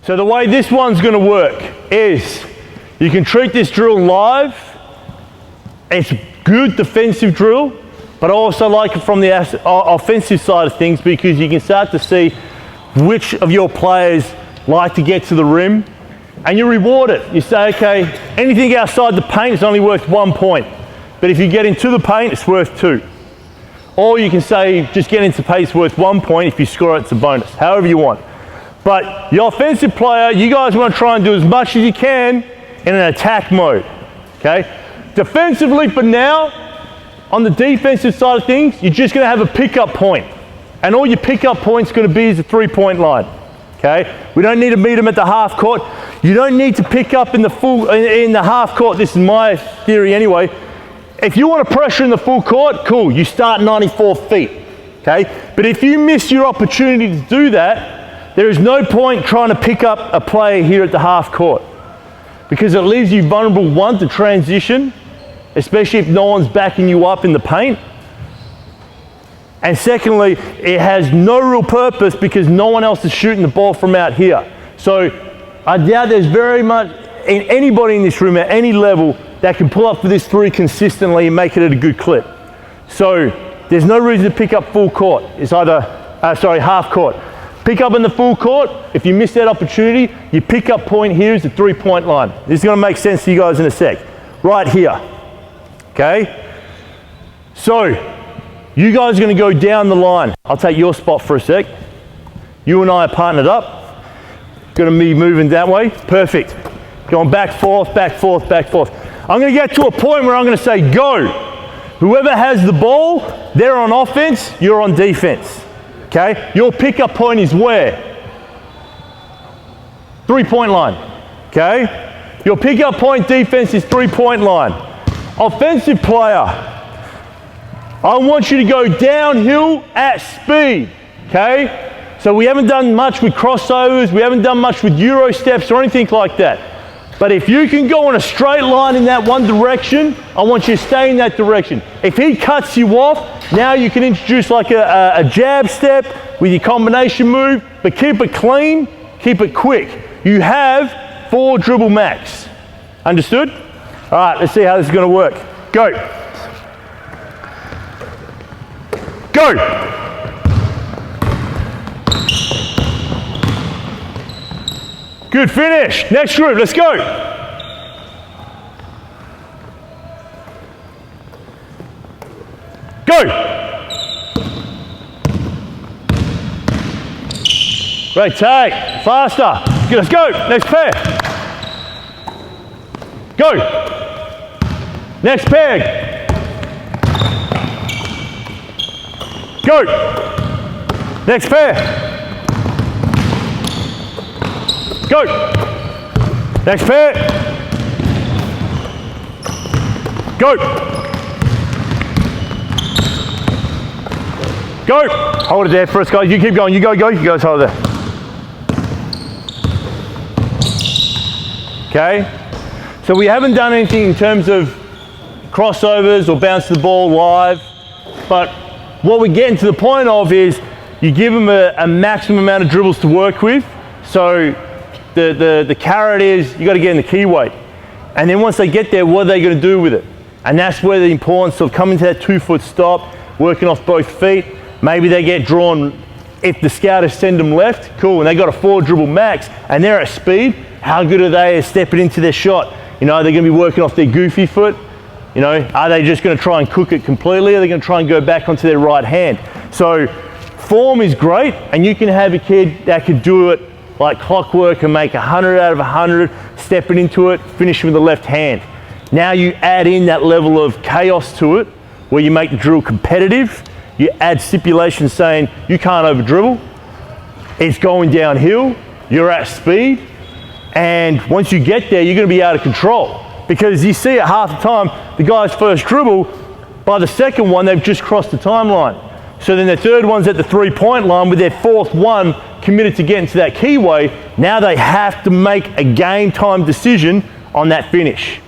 So the way this one's going to work is you can treat this drill live. It's a good defensive drill, but I also like it from the offensive side of things because you can start to see which of your players like to get to the rim, and you reward it. You say, okay, anything outside the paint is only worth 1 point, but if you get into the paint, it's worth 2. Or you can say, just get into paint is worth 1 point. If you score it, it's a bonus, however you want. But your offensive player, you guys want to try and do as much as you can in an attack mode, okay? Defensively for now, on the defensive side of things, you're just going to have a pickup point. And all your pickup point's going to be is a 3-point line, okay? We don't need to meet them at the half court. You don't need to pick up in the half court. This is my theory anyway. If you want to pressure in the full court, cool, you start 94 feet, okay? But if you miss your opportunity to do that, there is no point trying to pick up a player here at the half court because it leaves you vulnerable, one, to transition, especially if no one's backing you up in the paint. And secondly, it has no real purpose because no one else is shooting the ball from out here. So I doubt there's very much anybody in this room at any level that can pull up for this 3 consistently and make it at a good clip. So there's no reason to pick up full court. It's either, half court. Pick up in the full court. If you miss that opportunity, your pickup point here is the 3-point line. This is going to make sense to you guys in a sec. Right here, okay? So you guys are going to go down the line. I'll take your spot for a sec. You and I are partnered up. Going to be moving that way. Perfect. Going back, forth, back, forth, back, forth. I'm going to get to a point where I'm going to say go. Whoever has the ball, they're on offense, you're on defense. Okay? Your pickup point is where? 3-point line. Okay? Your pickup point defense is 3-point line. Offensive player, I want you to go downhill at speed. Okay? So we haven't done much with crossovers, we haven't done much with Euro steps or anything like that. But if you can go on a straight line in that one direction, I want you to stay in that direction. If he cuts you off, now you can introduce like a jab step with your combination move, but keep it clean, keep it quick. You have 4 dribble max. Understood? All right, let's see how this is going to work. Go. Go. Good finish. Next group, let's go. Go. Great take. Faster. Let's go. Next pair. Go. Next pair. Go. Next pair. Go. Next pair. Go. Go. Hold it there for us, guys. You keep going. You go, go. You guys hold it there. Okay. So we haven't done anything in terms of crossovers or bounce the ball live, but what we're getting to the point of is you give them a maximum amount of dribbles to work with. So the carrot is you got to get in the key weight, and then once they get there, what are they going to do with it? And that's where the importance of coming to that 2-foot stop, working off both feet. Maybe they get drawn if the scouters send them left, cool, and they got a 4 dribble max and they're at speed. How good are they at stepping into their shot? You know, are they going to be working off their goofy foot? You know, are they just going to try and cook it completely? Or are they going to try and go back onto their right hand? So form is great, and you can have a kid that could do it like clockwork and make 100 out of 100, stepping into it, finishing with the left hand. Now you add in that level of chaos to it, where you make the drill competitive. You add stipulations saying you can't over dribble, it's going downhill, you're at speed, and once you get there, you're going to be out of control. Because you see at half the time, the guy's first dribble, by the second one, they've just crossed the timeline. So then their third one's at the 3-point line with their 4th one committed to getting to that keyway. Now they have to make a game time decision on that finish.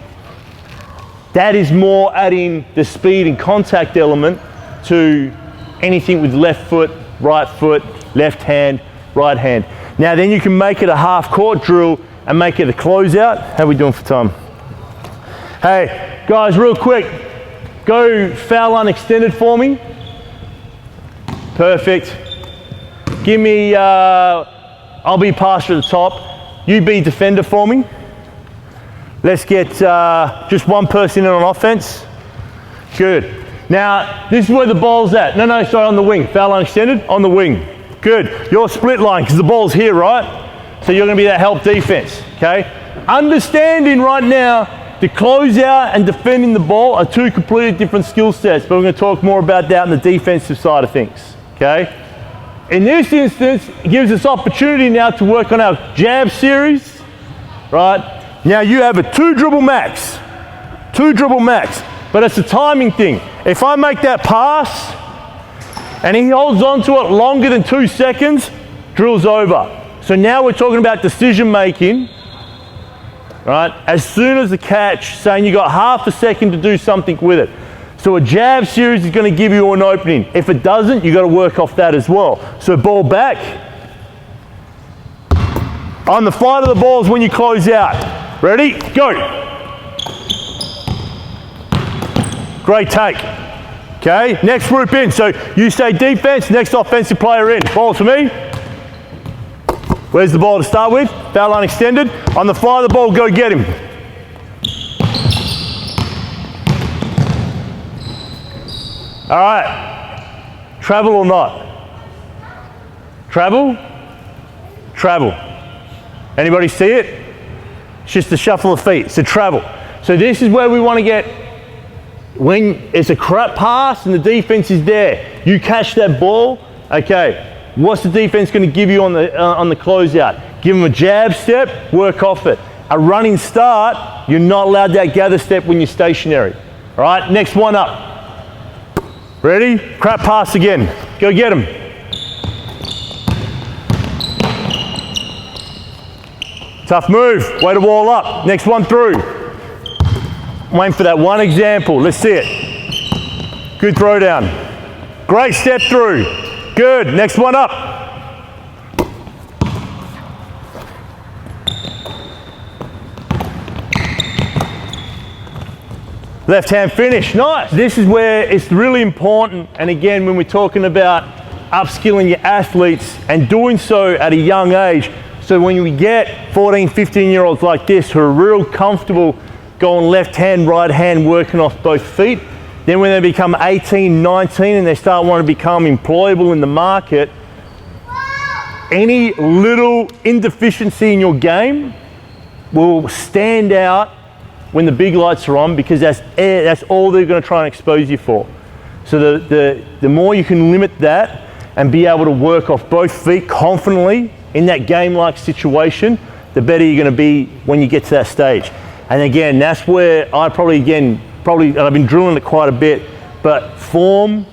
That is more adding the speed and contact element to anything with left foot, right hand, right hand. Now then you can make it a half court drill and make it a closeout. How are we doing for time? Hey, guys, real quick, go foul unextended for me. Perfect. Give me, I'll be passer at the top. You be defender for me. Let's get just one person in on offense. Good. Now, this is where the ball's at. No, sorry, on the wing. Foul unextended, on the wing. Good. Your split line, because the ball's here, right? So you're going to be that help defense, okay? Understanding right now, the closeout and defending the ball are two completely different skill sets, but we're going to talk more about that on the defensive side of things, okay? In this instance, it gives us opportunity now to work on our jab series, right? Now you have a two dribble max, but it's a timing thing. If I make that pass and he holds on to it longer than 2 seconds, drill's over. So now we're talking about decision making, right? As soon as the catch, saying you got half a second to do something with it. So a jab series is going to give you an opening. If it doesn't, you got to work off that as well. So ball back. On the flight of the ball is when you close out. Ready? Go. Great take. Okay, next group in. So you say defense, next offensive player in. Ball to me. Where's the ball to start with? Foul line extended. On the fly of the ball, go get him. All right. Travel or not? Travel? Travel. Anybody see it? It's just a shuffle of feet. So travel. So this is where we want to get, when it's a crap pass and the defense is there, you catch that ball, okay, what's the defense going to give you on the closeout? Give them a jab step, work off it. A running start, you're not allowed that gather step when you're stationary. All right, next one up. Ready? Crap pass again. Go get him. Tough move. Way to wall up. Next one through. Waiting for that one example. Let's see it. Good throw down. Great step through. Good. Next one up. Left hand finish. Nice. This is where it's really important. And again, when we're talking about upskilling your athletes and doing so at a young age, so when we get 14, 15-year-olds like this who are real comfortable going left hand, right hand, working off both feet, then when they become 18, 19 and they start wanting to become employable in the market, any little indeficiency in your game will stand out when the big lights are on, because that's all they're going to try and expose you for. So the more you can limit that and be able to work off both feet confidently in that game-like situation, the better you're going to be when you get to that stage. And again, that's where I probably, I've been drilling it quite a bit, but form,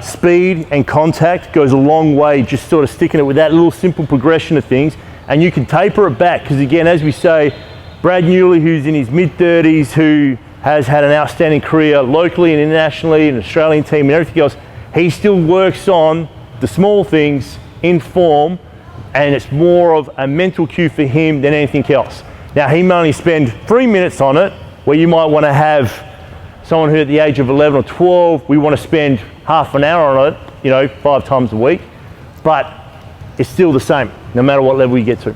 speed and contact goes a long way, just sort of sticking it with that little simple progression of things. And you can taper it back, because again, as we say, Brad Newley, who's in his mid-30s, who has had an outstanding career locally and internationally, an Australian team and everything else, he still works on the small things in form, and it's more of a mental cue for him than anything else. Now, he may only spend 3 minutes on it, where you might want to have someone who at the age of 11 or 12, we want to spend half an hour on it, 5 times a week, but it's still the same, no matter what level you get to.